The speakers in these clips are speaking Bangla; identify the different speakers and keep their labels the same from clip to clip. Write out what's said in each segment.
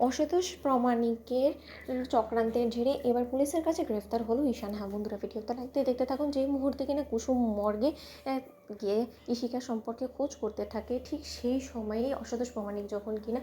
Speaker 1: অসন্তোষ প্রামাণিকের চক্রান্তের জেরে এবার পুলিশের কাছে গ্রেফতার হলো ঈশান। হ্যাঁ বন্ধুরা, ভিডিওটা দেখতে থাকুন। যেই মুহূর্তে কিনা কুসুম মর্গে গিয়ে ঈশিকা সম্পর্কে খোঁজ করতে থাকে, ঠিক সেই সময়েই অসন্তোষ প্রামাণিক যখন কিনা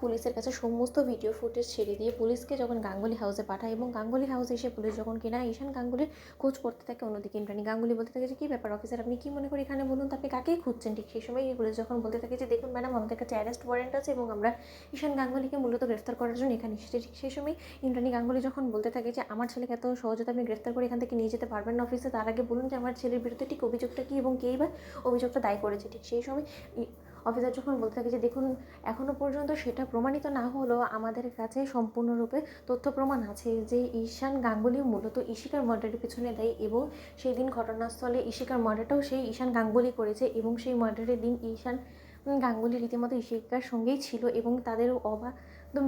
Speaker 1: পুলিশের কাছে সমস্ত ভিডিও ফুটেজ ছেড়ে দিয়ে পুলিশকে যখন গাঙ্গুলি হাউসে পাঠায় এবং গাঙ্গুলি হাউসে এসে পুলিশ যখন কিনা ঈশান গাঙ্গুলির খোঁজ করতে থাকে, অন্যদিকে ইন্দ্রাণী গাঙ্গুলি বলতে থাকে যে কী ব্যাপার অফিসার, আপনি কী মনে করে এখানে বলুন তো, আপনি কাকেই খুঁজছেন। ঠিক সেই সময় পুলিশ যখন বলতে থাকে যে দেখুন ম্যাডাম, আমাদের কাছে অ্যারেস্ট ওয়ারেন্ট আছে এবং আমরা ঈশান গাঙ্গুলিকে মূলত গ্রেফতার করার জন্য এখানে এসেছে। ঠিক সেই সময় ইন্দ্রাণী গাঙ্গুলি যখন বলতে থাকে যে আমার ছেলেকে এত সহজে আপনি গ্রেফতার করে এখান থেকে নিয়ে যেতে পারবেন না অফিসে, তার আগে বলুন যে আমার ছেলের বিরুদ্ধে ঠিক অভিযোগটা কী এবং কেই বা অভিযোগটা দায় করেছে। ঠিক সেই সময় অফিসার যখন বলতে থাকে যে দেখুন, এখনও পর্যন্ত সেটা প্রমাণিত না হলেও আমাদের কাছে সম্পূর্ণরূপে তথ্য প্রমাণ আছে যে ঈশান গাঙ্গুলি মূলত ঈশিকার মার্ডারের পিছনে দেয় এবং সেই দিন ঘটনাস্থলে ঈশিকার মার্ডারটাও সেই ঈশান গাঙ্গুলি করেছে এবং সেই মার্ডারের দিন ঈশান গাঙ্গুলি রীতিমতো ঈশিকার সঙ্গেই ছিল এবং তাদের অবাধ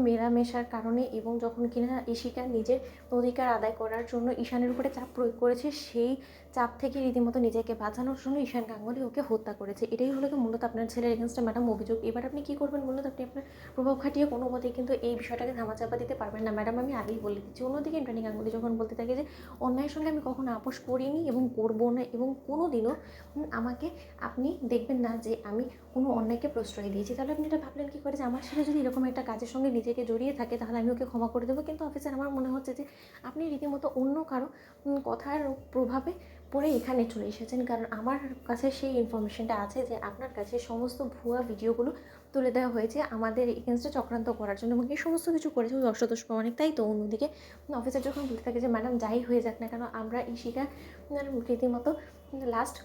Speaker 1: মেলামেশার কারণে এবং যখন কিনা ঈশিকা নিজের অধিকার আদায় করার জন্য ঈশানের উপরে চাপ প্রয়োগ করেছে, সেই চাপ থেকে রীতিমতো নিজেকে বাঁচানোর জন্য ঈশান গাঙ্গুলি ওকে হত্যা করেছে। এটাই হলো কি মূলত আপনার ছেলের এগেনস্টে ম্যাডাম অভিযোগ। এবার আপনি কী করবেন মূলত, আপনি আপনার প্রভাব খাটিয়ে কোনো মতেই কিন্তু এই বিষয়টাকে ধামাচাপা দিতে পারবেন না ম্যাডাম, আমি আগেই বলে দিচ্ছি। অন্যদিকে ইন্দ্রাণী গাঙ্গুলি যখন বলতে থাকে যে অন্যায়ের সঙ্গে আমি কখনো আপোষ করিনি এবং করবো না এবং কোনো দিনও আমাকে আপনি দেখবেন না যে আমি কোনো অন্যায়কে প্রশ্রয় দিয়েছি। তাহলে আপনি এটা ভাবলেন কী করে যে আমার ছেলে যদি এরকম একটা কাজের সঙ্গে নিজেকে জড়িয়ে থাকে তাহলে আমি ওকে ক্ষমা করে দেবো। কিন্তু অফিসার, আমার মনে হচ্ছে যে আপনি রীতিমতো অন্য কারো কথার প্রভাবে পড়ে এখানে চলে এসেছেন, কারণ আমার কাছে সেই ইনফরমেশনটা আছে যে আপনার কাছে সমস্ত ভুয়া ভিডিওগুলো তুলে দেওয়া হয়েছে আমাদের এগেনস্টে চক্রান্ত করার জন্য এবং এই সমস্ত কিছু করেছে ওই অসন্তোষ প্রামাণিক। তাই তো অন্যদিকে অফিসার যখন বলতে থাকে যে ম্যাডাম, যাই হয়ে যাক না কেন, আমরা ঈশিকা রীতিমতো লাস্ট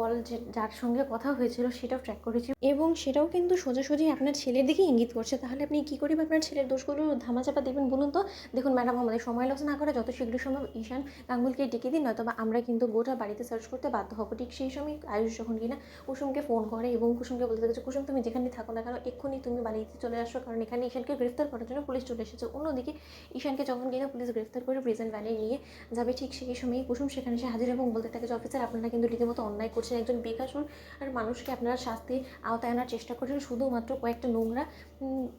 Speaker 1: কল যার সঙ্গে কথা হয়েছিল সেটাও ট্র্যাক করেছি এবং সেটাও কিন্তু সোজাসুজি আপনার ছেলের দিকে ইঙ্গিত করছে। তাহলে আপনি কী করে আপনার ছেলের দোষগুলো ধামাচাপা দেবেন বলুন তো? দেখুন ম্যাডাম, আমাদের সময় লস না করে যত শীঘ্র সম্ভব ঈশান গাঙ্গুলিকে ডেকে দিন, নয়তো বা আমরা কিন্তু গোটা বাড়িতে সার্চ করতে বাধ্য হবো। ঠিক সেই সময় আয়ুষ যখন কিনা কুসুমকে ফোন করে এবং কুসুমকে বলতে থাকে কুসুম, তুমি যেখানে থাকো না কেন এক্ষুনি তুমি বাড়িতে চলে আসো, কারণ এখানে ঈশানকে গ্রেফতার করার জন্য পুলিশ চলে এসেছে। অন্যদিকে ঈশানকে যখন কিনা পুলিশ গ্রেফতার করে প্রিজেন্ট ভ্যানে নিয়ে যাবে, ঠিক সেই সময়ই কুসুম সেখানে এসে হাজির এবং বলতে থাকে যে অফিসার, আপনারা কিন্তু রীতিমতো অন্যায় করছেন। একজন বেকাসুর আর মানুষকে আপনারা শাস্তির আওতায় আনার চেষ্টা করছেন শুধুমাত্র কয়েকটা নোংরা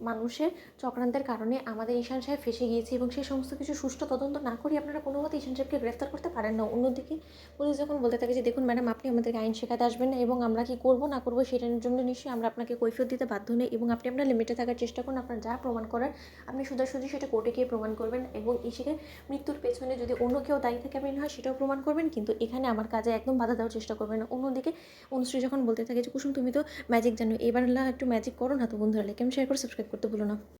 Speaker 1: মানুষের চক্রান্তের কারণে আমাদের ঈশান সাহেব ফেসে গিয়েছে এবং সেই সমস্ত কিছু সুষ্ঠু তদন্ত না করে আপনারা কোনো মতে ঈশান সাহেবকে গ্রেফতার করতে পারেন না। অন্যদিকে পুলিশ যখন বলতে থাকে যে দেখুন ম্যাডাম, আপনি আমাদেরকে আইন শেখাতে আসবেন না এবং আমরা কি করবো না করবো সেটার জন্য নিশ্চয়ই আমরা আপনাকে কৈফিয়ত দিতে বাধ্য নই এবং আপনি আপনার লিমিটে থাকার চেষ্টা করুন। আপনার যা প্রমাণ করার আপনি সোজাসুজি সেটা কোর্টে গিয়ে প্রমাণ করবেন এবং ঈশিকার মৃত্যুর পেছনে যদি অন্য কেউ দায়ী থাকে আপনি হয় সেটাও প্রমাণ করবেন, কিন্তু এখানে আমার কাজে একদম বাধা দেওয়ার চেষ্টা করবেন না। অন্যদিকে অনুশ্রী যখন বলতে থাকে যে কুসুম, তুমি তো ম্যাজিক জানো, এবার একটু ম্যাজিক করো না তো। বন্ধুরা, লাইক এবং শেয়ার করে সাবস্ক্রাইব করতে ভুলো না।